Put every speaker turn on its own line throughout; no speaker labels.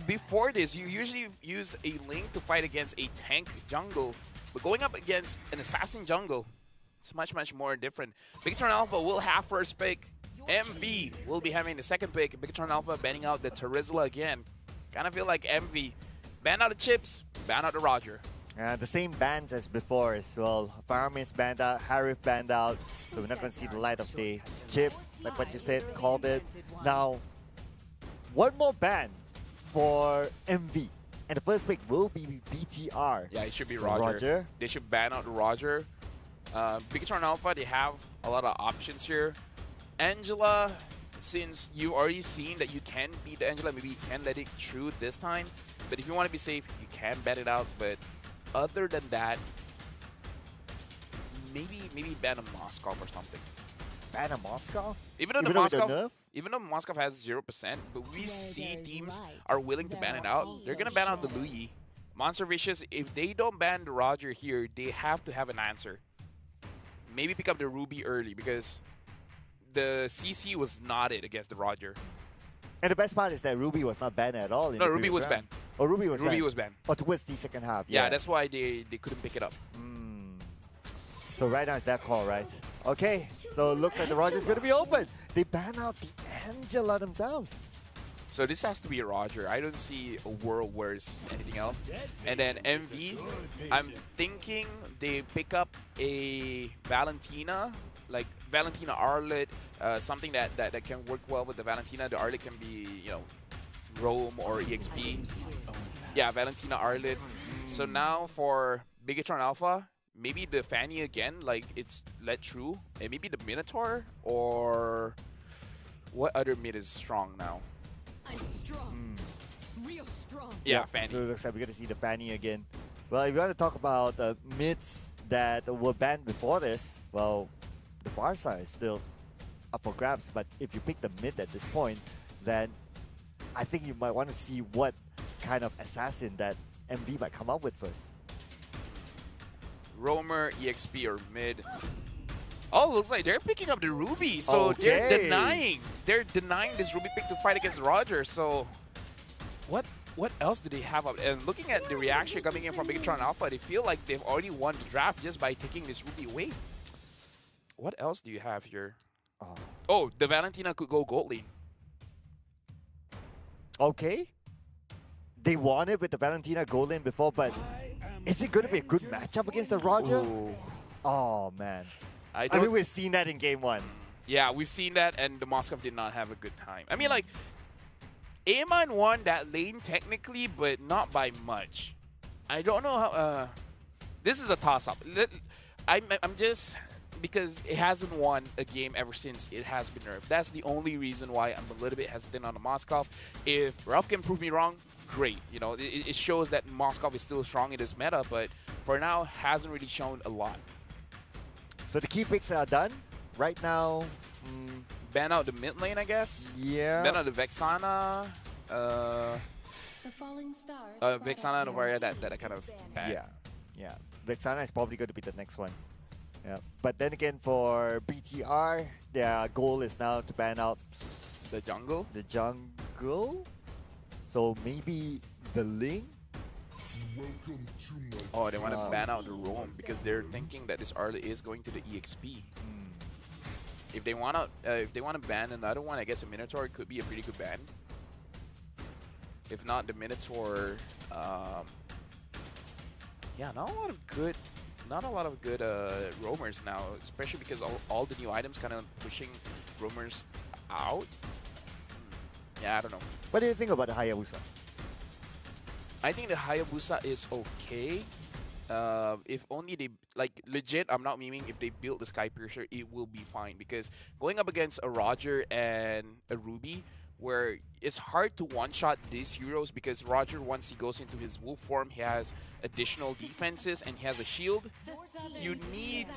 before this, you usually use a Link to fight against a tank jungle, but going up against an assassin jungle, it's much, much more different. Bigatron Alpha will have first pick. MV will be having the second pick. Bigatron Alpha banning out the Terizla again. Kind of feel like MV. Ban out the Chips, ban out the Roger.
The same bans as before as well. Faramis banned out, Harif banned out, so we're not going to see the light of day. Chip, like what you said, called it. Now, one more ban for MV. And the first pick will be BTR.
Yeah, it should be
so
Roger. They should ban out the Roger. Bigatron Alpha, they have a lot of options here. Angela, since you've already seen that you can beat Angela, maybe you can let it through this time. But if you want to be safe, you can bet it out. But other than that, maybe ban a Moskov or something.
Ban a Moskov?
Even though Moskov has 0%, but we see teams are willing to ban it out. They're gonna ban out the Luyi. Monster Vicious, if they don't ban the Roger here, they have to have an answer. Maybe pick up the Ruby early because the CC was not it against the Roger.
And the best part is that Ruby was not banned at all.
No, Ruby was banned.
Oh, Ruby was banned.
Ruby was banned.
Oh, towards the second half.
Yeah, that's why they couldn't pick it up.
So right now it's that call, right? Okay, so it looks like the Roger's going to be open. They ban out the Angela themselves.
So this has to be a Roger. I don't see a world where it's anything else. And then MV, I'm thinking they pick up a Valentina, like Valentina Arlet, something that can work well with the Valentina. The Arlet can be, you know, Rome or EXP. Yeah, Valentina Arlet. So now for Bigatron Alpha, maybe the Fanny again, like it's let through. And maybe the Minotaur, or what other mid is strong now?
I'm strong. Real strong.
Yeah, Fanny.
So it looks like we're going to see the Fanny again. Well, if you want to talk about mids that were banned before this, well, the Varsa is still up for grabs. But if you pick the mid at this point, then I think you might want to see what kind of assassin that MV might come up with first.
Roamer, EXP, or mid. Oh, looks like they're picking up the Ruby. So they're denying this Ruby pick to fight against Roger. So what else do they have up? And looking at the reaction coming in from Bigatron Alpha, they feel like they've already won the draft just by taking this Ruby away. What else do you have here? Oh, the Valentina could go gold lane.
Okay. They won it with the Valentina gold lane before, but is it going to be a good matchup against the Roger?
Ooh.
Oh, man.
I
mean, we've seen that in game one.
Yeah, we've seen that, and the Moskov did not have a good time. I mean, like, Amon won that lane technically, but not by much. I don't know how... this is a toss-up. I'm just... Because it hasn't won a game ever since it has been nerfed. That's the only reason why I'm a little bit hesitant on the Moskov. If Ralph can prove me wrong, great. You know, it shows that Moskov is still strong in this meta, but for now, hasn't really shown a lot.
So the key picks are done. Right now...
ban out the mid lane, I guess.
Yeah.
Ban out the Vexana.
The falling stars.
Vexana and Novaria, that kind of bad.
Yeah. Vexana is probably going to be the next one. Yeah. But then again, for BTR, their goal is now to ban out
the jungle.
So maybe the Ling.
Oh, they want to ban out the Roam because they're thinking that this Arla is going to the EXP. If they want to ban another one, I guess a Minotaur could be a pretty good ban. If not, the Minotaur, yeah, not a lot of good roamers now, especially because all the new items kind of pushing roamers out. Yeah, I don't know.
What do you think about the Hayabusa?
I think the Hayabusa is okay. If only they, like, legit, I'm not memeing, if they build the Sky Piercer, it will be fine. Because going up against a Roger and a Ruby, where it's hard to one-shot these heroes because Roger, once he goes into his wolf form, he has additional defenses and he has a shield. You need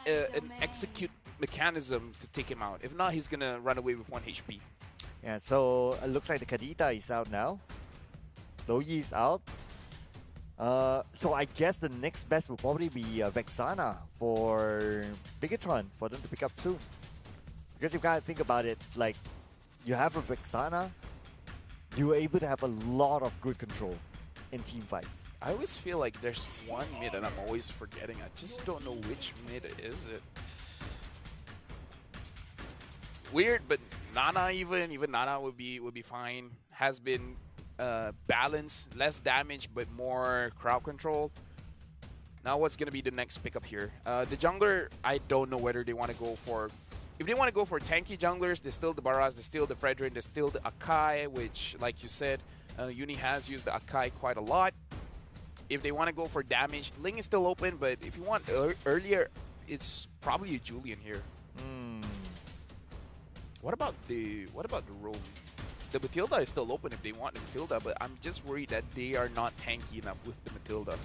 an execute mechanism to take him out. If not, he's gonna run away with 1 HP.
Yeah, so it looks like the Kadita is out now. Loyi is out. So I guess the next best will probably be Vexana for Bigatron for them to pick up soon. Because you gotta think about it, like, you have a Vexana, you were able to have a lot of good control in team fights.
I always feel like there's one mid and I'm always forgetting. I just don't know which mid is it. Weird, but Nana even Nana would be fine. Has been balanced, less damage but more crowd control. Now what's gonna be the next pickup here? The jungler, I don't know whether they want to go for. If they want to go for tanky junglers, there's still the Baras, there's still the Fredrin, there's still the Akai, which, like you said, Uni has used the Akai quite a lot. If they want to go for damage, Ling is still open, but if you want earlier, it's probably a Julian here. What about the roam? The Matilda is still open if they want the Matilda, but I'm just worried that they are not tanky enough with the Matilda.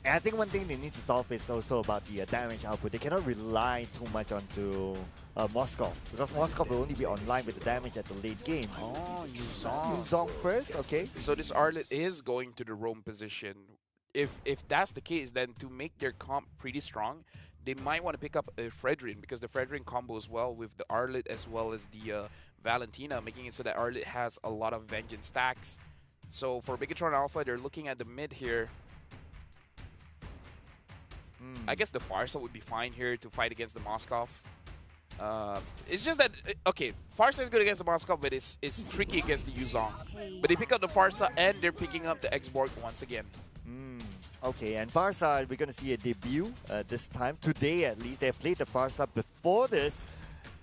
And I think one thing they need to solve is also about the damage output. They cannot rely too much onto Moscow, because Moscow will only be online with the damage at the late game.
Oh, Yuzong.
Yuzong first, okay.
So this Arlet is going to the roam position. If that's the case, then to make their comp pretty strong, they might want to pick up a Fredrin, because the Fredrin combos well with the Arlet as well as the Valentina, making it so that Arlet has a lot of vengeance stacks. So for Bigatron Alpha, they're looking at the mid here. I guess the Farsa would be fine here to fight against the Moskov. It's just that, okay, Farsa is good against the Moskov, but it's tricky against the Yuzong. But they pick up the Farsa and they're picking up the X-Borg once again.
Okay, and Farsa, we're going to see a debut this time. Today, at least. They played the Farsa before this,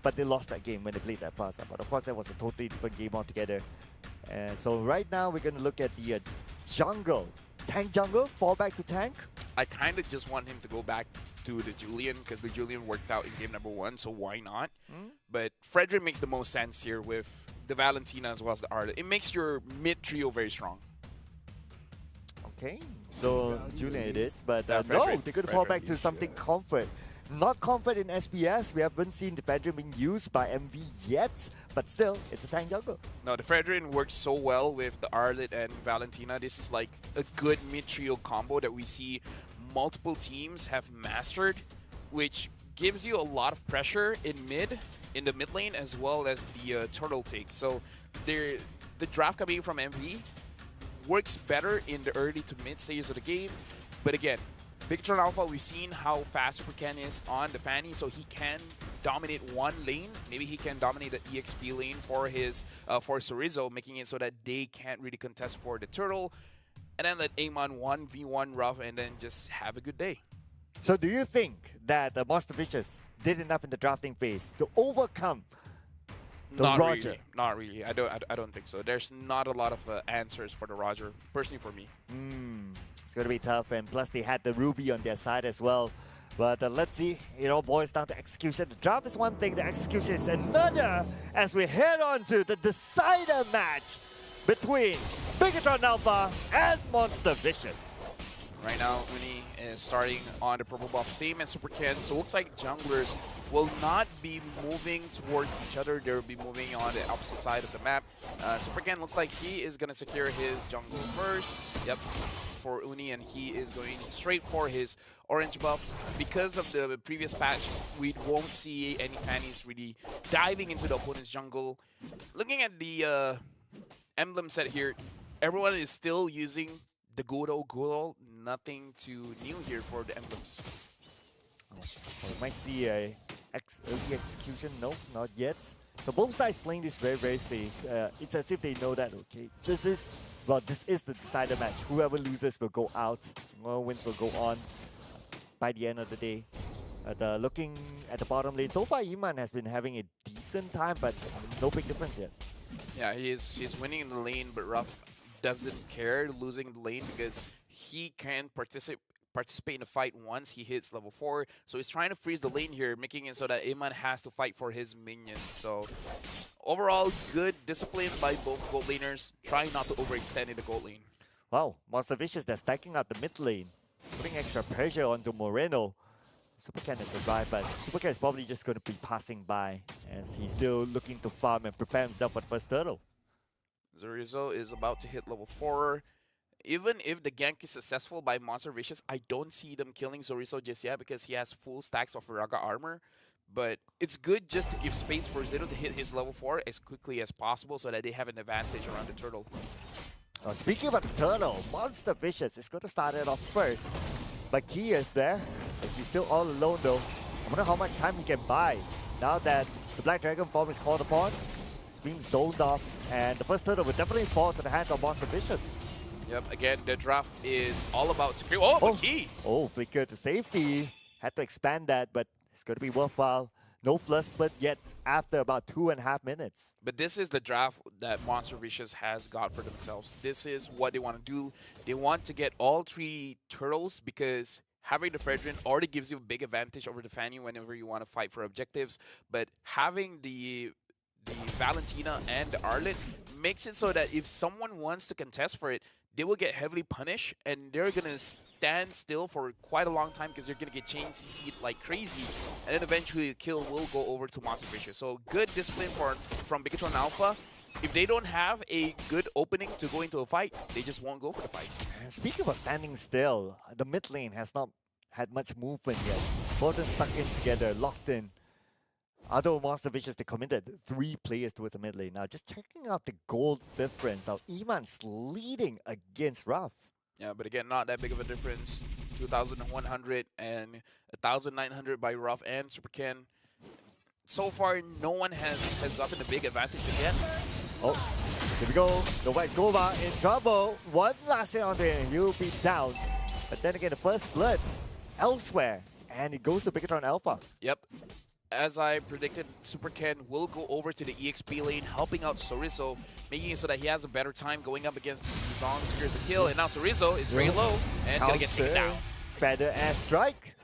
but they lost that game when they played that Farsa. But of course, that was a totally different game altogether. And so right now, we're going to look at the jungle. Tank jungle, fall back to tank.
I kind of just want him to go back to the Julian, because the Julian worked out in game number 1, so why not? But Fredrin makes the most sense here with the Valentina as well as the Arlet. It makes your mid trio very strong.
Okay, so Julian it is, but no,
Fredrin.
they're going to fall back to something comfort. Not comfort in SPS. We haven't seen the Fredrin being used by MV yet, but still, it's a tank jungle.
No, the Fredrin works so well with the Arlet and Valentina. This is like a good mid-trio combo that we see multiple teams have mastered, which gives you a lot of pressure in the mid lane, as well as the turtle take. So the draft coming from MV works better in the early to mid stages of the game. But again, Bigatron Alpha, we've seen how fast Super Ken is on the Fanny, so he can dominate one lane. Maybe he can dominate the EXP lane for his for Sorizo, making it so that they can't really contest for the turtle. And then let Amon 1v1 rough and then just have a good day.
So do you think that the Monster Vicious did enough in the drafting phase to overcome the Roger?
Really. Not really. I don't think so. There's not a lot of answers for the Roger, personally for me.
It's going to be tough, and plus they had the Ruby on their side as well. But let's see, it all boils down to execution. The draft is one thing, the execution is another, as we head on to the decider match between Bigatron Alpha and Monster Vicious.
Right now, Uni is starting on the purple buff, same as Super Ken. So it looks like junglers will not be moving towards each other. They'll be moving on the opposite side of the map. Super Ken looks like he is going to secure his jungle first. Yep, for Uni, and he is going straight for his orange buff. Because of the previous patch, we won't see any Fannies really diving into the opponent's jungle. Looking at the emblem set here, everyone is still using the good old, nothing too new here for the emblems.
We might see a early execution. No, not yet. So both sides playing this very, very safe. It's as if they know that, okay, this is the decider match. Whoever loses will go out. Whoever wins will go on by the end of the day. Looking at the bottom lane, so far Iman has been having a decent time, but no big difference yet.
Yeah, he's winning in the lane, but Ruff doesn't care losing the lane because he can participate in the fight once he hits level 4. So he's trying to freeze the lane here, making it so that Iman has to fight for his minions. So overall, good discipline by both gold laners, trying not to overextend in the gold lane.
Wow, Monster Vicious, they're stacking up the mid lane, putting extra pressure onto Moreno. Super Ken has survived, but Super Ken is probably just going to be passing by as he's still looking to farm and prepare himself for the first turtle.
Zorizo is about to hit level 4. Even if the gank is successful by Monster Vicious, I don't see them killing Zorizo just yet because he has full stacks of Raga armor. But it's good just to give space for Zeno to hit his level 4 as quickly as possible so that they have an advantage around the turtle.
Speaking about the turtle, Monster Vicious is going to start it off first. But Key is there. But he's still all alone though. I wonder how much time he can buy now that the Black Dragon form is called upon. It's being zoned off, and the first turtle will definitely fall to the hands of Monster Vicious.
Yep, again, the draft is all about secure. Oh, Key!
Oh, flicker to safety. Had to expand that, but it's going to be worthwhile. No flush split yet after about 2.5 minutes.
But this is the draft that Monster Vicious has got for themselves. This is what they want to do. They want to get all 3 turtles because having the Fredrin already gives you a big advantage over the Fanny whenever you want to fight for objectives. But having the Valentina and the Arlet makes it so that if someone wants to contest for it, they will get heavily punished, and they're going to stand still for quite a long time because they're going to get chain CC'd like crazy, and then eventually the kill will go over to Monster Vicious. So good discipline from Bigatron Alpha. If they don't have a good opening to go into a fight, they just won't go for the fight.
And speaking of standing still, the mid lane has not had much movement yet. Both are stuck in together, locked in. Although Monster Vicious, they committed 3 players towards the mid lane. Now, just checking out the gold difference, how Iman's leading against Ruff.
Yeah, but again, not that big of a difference. 2,100 and 1,900 by Ruff and Super Ken. So far, no one has gotten a big advantage just yet.
Oh, here we go. The White Scuba in trouble. One last hit on there, he'll be down. But then again, the first blood elsewhere. And it goes to Bigatron Alpha.
Yep. As I predicted, Super Ken will go over to the EXP lane, helping out Sorizo, making it so that he has a better time going up against Zong, secures the kill, and now Sorizo is very low and gonna get taken down.
Feather Air Strike.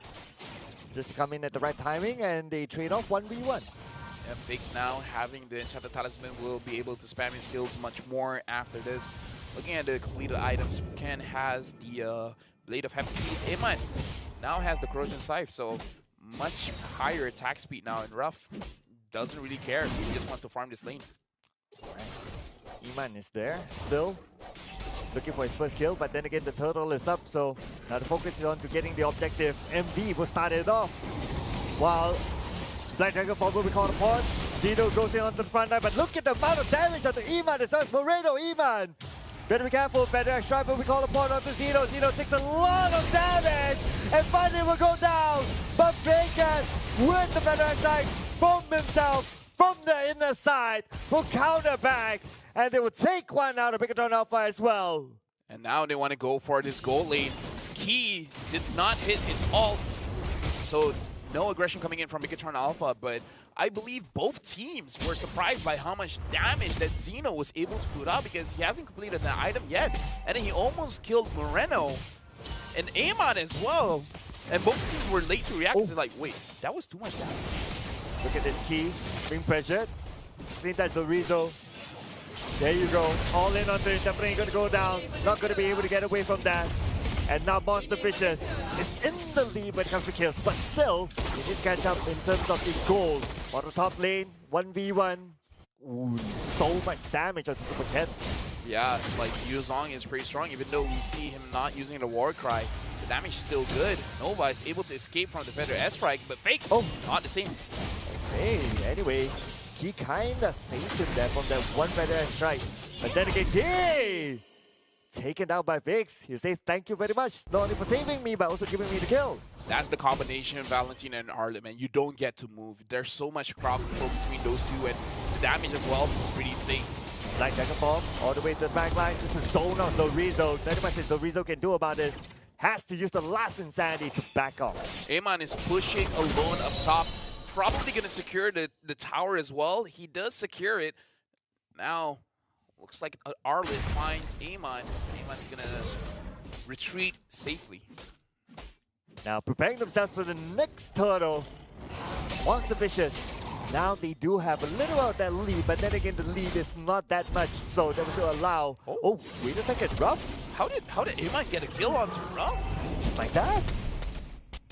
Just to come in at the right timing, and they trade off 1v1.
Yeah, Biggs now having the Enchanted Talisman will be able to spam his skills much more after this. Looking at the completed items, Super Ken has the Blade of Hephaestus. Iman now has the Corrosion Scythe, so much higher attack speed now, and Ruff doesn't really care. He just wants to farm this lane.
Right. Iman is there still, looking for his first kill, but then again the turtle is up, so now the focus is on to getting the objective. MV will start it off, while Black Dragon Fall will be called upon. Zeno goes in onto the front line, but look at the amount of damage on the Iman. It says Moreno Iman. Better be careful, better strike will be called upon onto Zeno. Zeno takes a lot of damage, and finally will go down. But Bacon, with the better strike from himself, from the inner side, will counter back, and they will take one out of Bigatron Alpha as well.
And now they want to go for this gold lane. Key did not hit his ult, so no aggression coming in from Bigatron Alpha, but I believe both teams were surprised by how much damage that Zeno was able to put out because he hasn't completed the item yet. And then he almost killed Moreno and Amon as well. And both teams were late to react. They're like, wait, that was too much damage.
Look at this Key, being pressured. Same time Sorizo. There you go, all in onto it, definitely going to go down. Not going to be able to get away from that. And now Monster Vicious is in the lead when it comes to kills, but still, he did catch up in terms of the goal. On the top lane, 1v1. Ooh, so much damage onto Super Ken.
Yeah, like Yuzong is pretty strong, even though we see him not using the War Cry. The damage is still good. Nova is able to escape from the Feather S-Strike, but Fakes, not the same.
Okay, anyway, he kinda saved him there from that one Feather S-Strike. But then again, yay! Taken down by Vix. He'll say thank you very much, not only for saving me, but also giving me the kill.
That's the combination of Valentina and Arlet, man. You don't get to move. There's so much crowd control between those two, and the damage as well is pretty insane.
Black Dragon Bomb all the way to the back line, just to zone out Zorizo. Nothing much Zorizo can do about this. Has to use the last Insanity to back off.
Amon is pushing alone up top. Probably going to secure the tower as well. He does secure it. Now, looks like Arlet finds Amon. Amon is going to retreat safely.
Now preparing themselves for the next turtle. Monster Vicious. Now they do have a little of that lead, but then again the lead is not that much, so that was to allow. Oh, wait a second, Ruff?
How did Amon get a kill onto Ruff?
Just like that.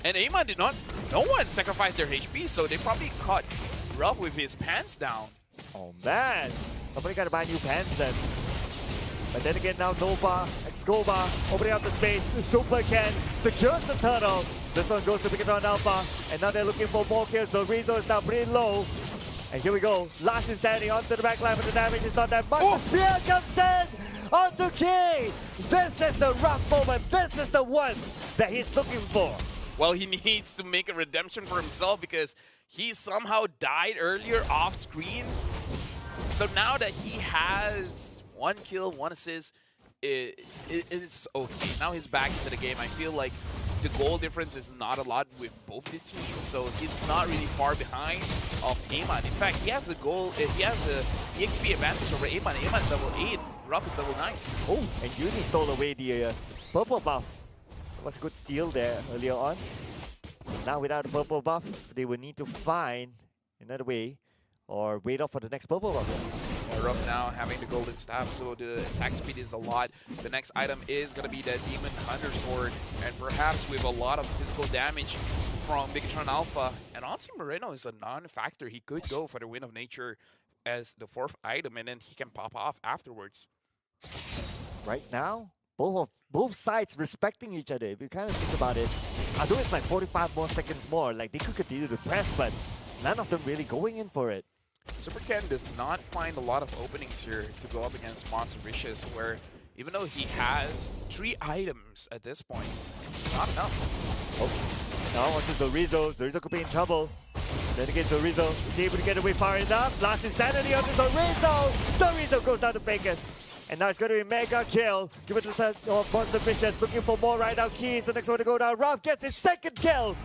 And Amon did not. No one sacrificed their HP, so they probably caught Ruff with his pants down.
Oh man, somebody gotta buy new pants then. But then again now Nova, Excova, opening up the space, Super Ken secures the turtle. This one goes to Bigatron Alpha, and now they're looking for more kills. So Rizzo is now pretty low. And here we go. Last Insanity onto the back line, but the damage is not that much. The spear comes in onto Key. This is the rough moment. This is the one that he's looking for.
Well, he needs to make a redemption for himself because he somehow died earlier off screen. So now that he has 1 kill, 1 assist, it's okay. Now he's back into the game. I feel like the goal difference is not a lot with both these teams, so he's not really far behind of Amon. In fact, he has a goal. He has a EXP advantage over Amon. Amon is level 8. Ruff is level 9.
Oh, and Uni stole away the purple buff. That was a good steal there earlier on. Now without the purple buff, they will need to find another way or wait up for the next purple buff.
Ruff now having the golden staff, so the attack speed is a lot. The next item is going to be the Demon Hunter Sword, and perhaps with a lot of physical damage from Bigatron Alpha. And honestly, Moreno is a non-factor. He could go for the Wind of Nature as the 4th item, and then he can pop off afterwards.
Right now, both sides respecting each other. If you kind of think about it, although it's like 45 more seconds more, like they could continue to press, but none of them really going in for it.
Super Ken does not find a lot of openings here to go up against Monster Vicious, where even though he has 3 items at this point, it's not enough.
Oh, now onto Zorizo. Zorizo could be in trouble. Then again, Zorizo is able to get away far enough. Last Insanity onto Zorizo. Zorizo goes down to Bacon. And now it's going to be a mega kill. Give it to Monster Vicious. Looking for more right now. Keys, the next one to go down. Ruff gets his 2nd kill.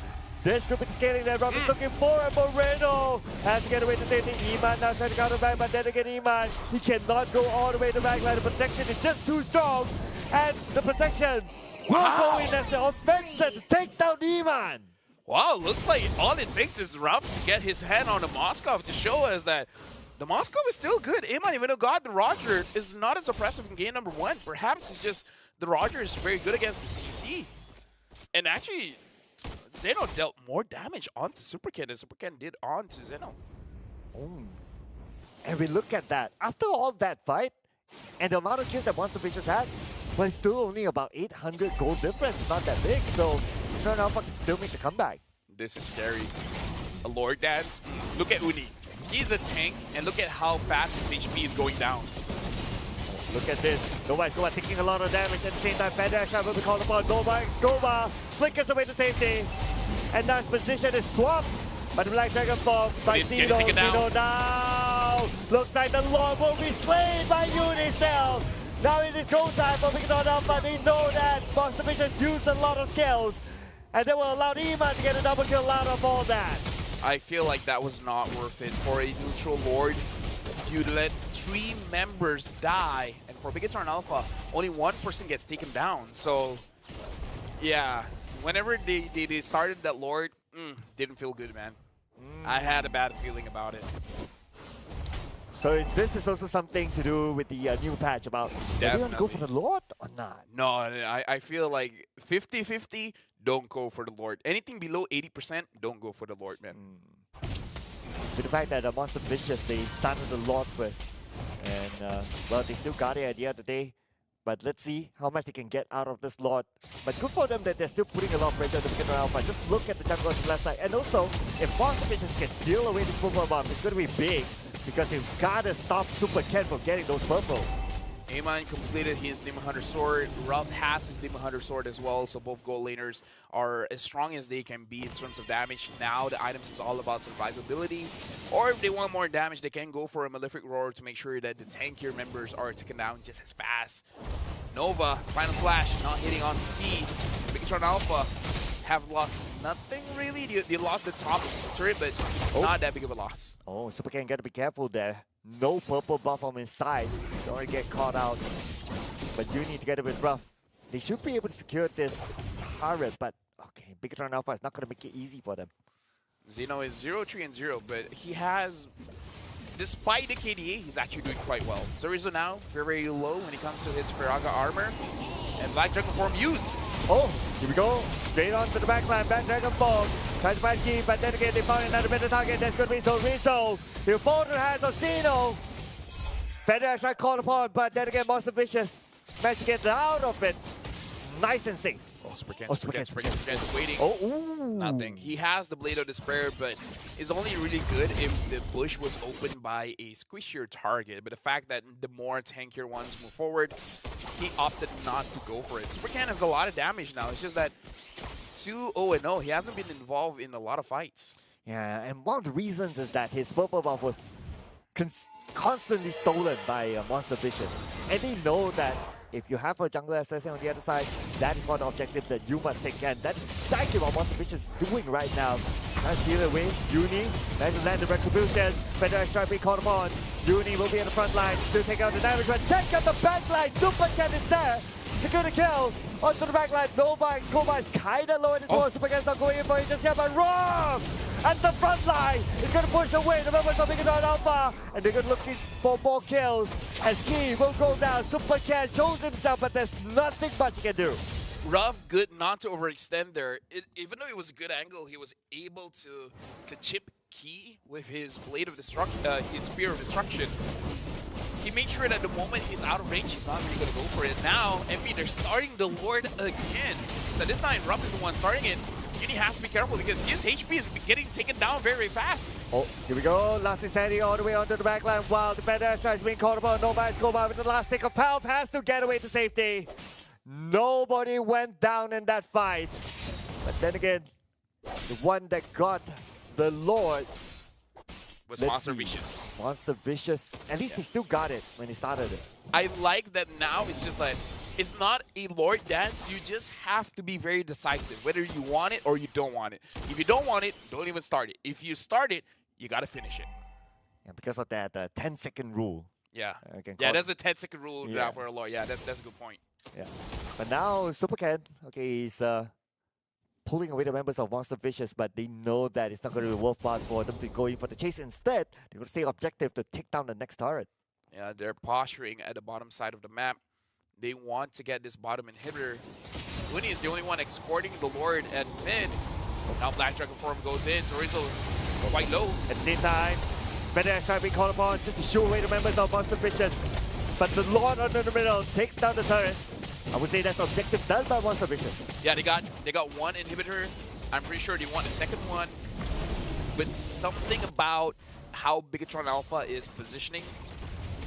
This group is scaling there. Ruff is looking for a Moreno. Has to get away to safety. Iman now trying to counter back, but then again, Iman, he cannot go all the way to the back line. The protection is just too strong. And the protection will go in as the offensive to take down Iman.
Wow, looks like all it takes is Ruff to get his hand on the Moskov to show us that the Moskov is still good. Iman, even though God the Roger is not as oppressive in game number 1. Perhaps it's just the Roger is very good against the CC. And actually, Zeno dealt more damage onto Super Ken than Super Ken did onto Zeno.
Oh. And we look at that. After all that fight, and the amount of kills that Monster Vicious had, but it's still only about 800 gold difference. It's not that big, so Bigatron Alpha can still make the comeback.
This is scary. A Lord Dance. Look at Uni. He's a tank, and look at how fast his HP is going down.
Look at this. Nova's taking a lot of damage at the same time. Federation will be called upon. Nova flickers away to safety. And now his position is swapped by the Black Dragon form by Zeno. Zeno now. Looks like the Lord will be slain by Unistel. Now it is go time for Bigatron Alpha. They know that Monster Vicious used a lot of skills. And they will allow Iman to get a double kill out of all that.
I feel like that was not worth it for a neutral Lord. You let 3 members die, and for Bigatron Alpha, only 1% gets taken down. So, yeah, whenever they started that Lord, didn't feel good, man. I had a bad feeling about it.
So this is also something to do with the new patch about, do you want to go for the Lord or not?
No, I feel like 50-50, don't go for the Lord. Anything below 80%, don't go for the Lord, man.
With the fact that the Monster Vicious, they started the Lord first. And, well, they still got it at the end of the day. But let's see how much they can get out of this Lord. But good for them that they're still putting a lot of pressure on the Bigatron Alpha. Just look at the jungle on the left side. And also, if Monster Vicious can steal away this purple bomb, it's going to be big. Because they've got to stop Super Ken from getting those purple.
Amon completed his Demon Hunter Sword. Ruff has his Demon Hunter Sword as well, so both gold laners are as strong as they can be in terms of damage. Now the items is all about survivability. Or if they want more damage, they can go for a Malefic Roar to make sure that the tankier members are taken down just as fast. Nova, Final Slash, not hitting on T. Bigatron Alpha have lost nothing really. They lost the top turret, but it's not that big of a loss.
Oh, Super Ken got to be careful there. No purple buff on his side. Don't want to get caught out. But you need to get a bit rough. They should be able to secure this turret, but okay, Bigatron Alpha is not going to make it easy for them.
Zeno is 0-3-0, but he has, despite the KDA, he's actually doing quite well. Zorizo now very, very low when it comes to his Firaga armor. And Black Dragon form used.
Oh, here we go. Straight on to the backline. Black Dragon form. Tries to find Key, but then again they found another better target. That's going to be Zorizo. He'll fall to the hands of Zeno. Federer tried to call upon, but then again Monster Vicious managed to get out of it. nice and safe.
Oh, Supercan,
Oh,
Supercan's waiting.
Oh, ooh.
Nothing. He has the Blade of Despair, but is only really good if the bush was opened by a squishier target. But the fact that the more tankier ones move forward, he opted not to go for it. Supercan has a lot of damage now. It's just that 2-0-0, he hasn't been involved in a lot of fights.
Yeah, and one of the reasons is that his purple buff was constantly stolen by Monster Vicious. And they know that if you have a jungler assassin on the other side, that is one objective that you must take. And that is exactly what Monster Vicious is doing right now. Nice steal away. Uni managed to land the retribution. Better extra being called upon. Uni will be at the front line. Still take out the damage, but check out the back line. Supercat is there. Secure the kill. Onto the back line. Nova Cobra is kinda low in his wall. Supercat's not going in for it just yet, but wrong! At the front line, it's going to push away the members of Bigatron Alpha, and they're going to looking for more kills as Key will go down. Supercat shows himself, but there's nothing much he can do.
Rough, good not to overextend there. Even though it was a good angle, he was able to chip Key with his Blade of Destruction, his Spear of Destruction. He made sure that the moment he's out of range, he's not really going to go for it. Now, MB, they're starting the Lord again. So this time, Ruff is the one starting it. Uni has to be careful because his HP is getting taken down very, very fast.
Oh, here we go. Last Insanity all the way onto the backline while the better airstrike is being called upon. Nobody's go by with the last tick of Palp has to get away to safety. Nobody went down in that fight. But then again, the one that got the Lord
was Monster Vicious.
Monster Vicious. At least he still got it when he started it.
I like that now it's just like, it's not a Lord dance, you just have to be very decisive, whether you want it or you don't want it. If you don't want it, don't even start it. If you start it, you gotta finish it.
Yeah, because of that 10-second rule.
Yeah, that's a 10-second rule now for a Lord. Yeah, that's a good point.
Yeah, but now Supercat, okay, he's pulling away the members of Monster Vicious, but they know that it's not going to be worthwhile for them to go in for the chase. Instead, they're going to stay objective to take down the next turret.
Yeah, they're posturing at the bottom side of the map. They want to get this bottom inhibitor. Uni is the only one escorting the Lord at mid. Now Black Dragon Form goes in. Torizo quite low.
At the same time, better try being called upon just to shoo away the members of Monster Vicious. But the Lord under the middle takes down the turret. I would say that's objective done by Monster Vicious.
Yeah, they got one inhibitor. I'm pretty sure they want a second one. But something about how Bigatron Alpha is positioning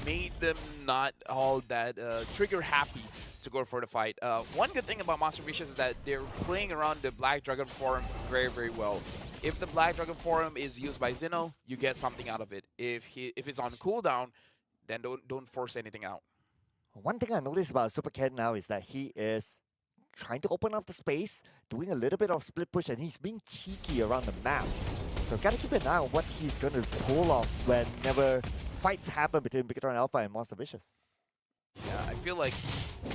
made them not all that trigger happy to go for the fight. One good thing about Monster Vicious is that they're playing around the Black Dragon Forum very, very well. If the Black Dragon Forum is used by Xeno, you get something out of it. If it's on cooldown, then don't force anything out.
One thing I noticed about Supercat now is that he is trying to open up the space, doing a little bit of split push, and he's being cheeky around the map. So gotta keep an eye on what he's gonna pull off whenever fights happen between Bigatron Alpha and Monster Vicious.
Yeah, I feel like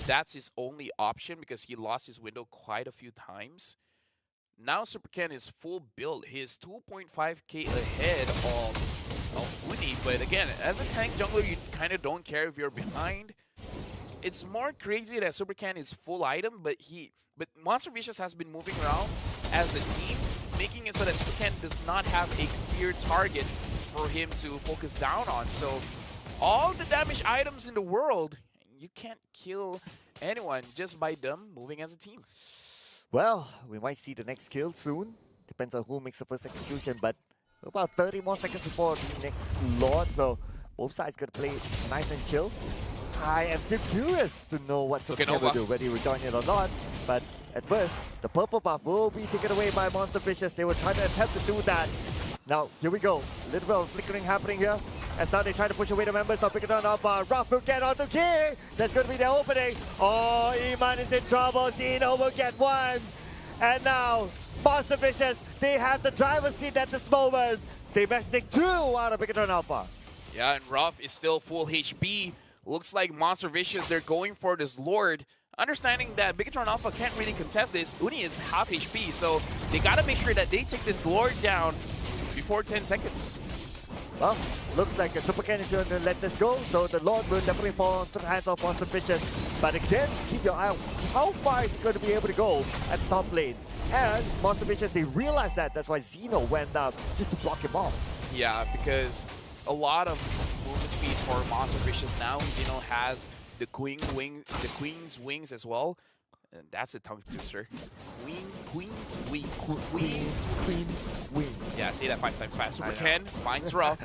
that's his only option because he lost his window quite a few times. Now Supercat is full build. He is 2.5k ahead of Uni, but again, as a tank jungler, you kind of don't care if you're behind. It's more crazy that Supercat is full item, but Monster Vicious has been moving around as a team, making it so that Supercat does not have a clear target for him to focus down on. So all the damage items in the world, you can't kill anyone just by them moving as a team.
Well, we might see the next kill soon. Depends on who makes the first execution, but about 30 more seconds before the next Lord, so both sides gonna play nice and chill. I am still curious to know what Supercat will do, whether he will join it or not, but at first, the purple buff will be taken away by Monster Vicious. They will try to attempt to do that. Now, here we go. A little bit of flickering happening here. As now they try to push away the members of Bigatron Alpha. Ruff will get onto Key. That's going to be their opening. Oh, Iman is in trouble. Xeno will get one. And now, Monster Vicious, they have the driver's seat at this moment. They must take two out of Bigatron Alpha.
Yeah, and Ruff is still full HP. Looks like Monster Vicious, they're going for this Lord. Understanding that Bigatron Alpha can't really contest this, Uni is half HP, so they gotta make sure that they take this Lord down before 10 seconds.
Well, looks like Supercat is going to let this go, so the Lord will definitely fall into the hands of Monster Vicious. But again, keep your eye on how far is he going to be able to go at the top lane. And Monster Vicious, they realized that, that's why Xeno went up just to block him off.
Yeah, because a lot of movement speed for Monster Vicious now. Xeno has the Queen's Wings as well. And that's a tongue twister. Queens, wings,
Queens, wings.
Yeah, say that 5 times fast. Super Ken finds Ruff.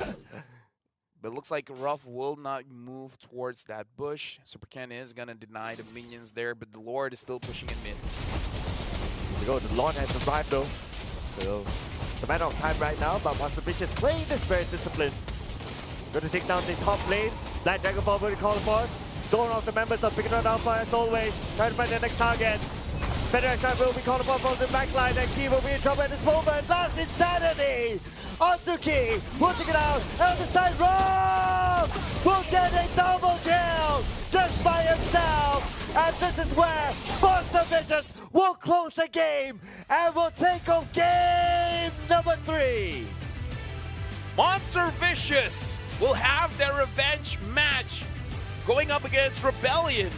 But it looks like Ruff will not move towards that bush. Super Ken is going to deny the minions there, but the Lord is still pushing in mid.
We go, the Lord has arrived though. So it's a matter of time right now, but Monster Fish is playing this very disciplined. Going to take down the top lane. Black Dragon Ball will be called for. Zone of the members are picking it up as always. Trying to find their next target. Federation will be called upon from the backline, and Key will be in trouble at this moment. Last Insanity! Onto Key, putting it out, and the side Rob will get a double kill just by himself. And this is where Monster Vicious will close the game and will take on game number 3.
Monster Vicious will have their revenge match going up against Rebellion.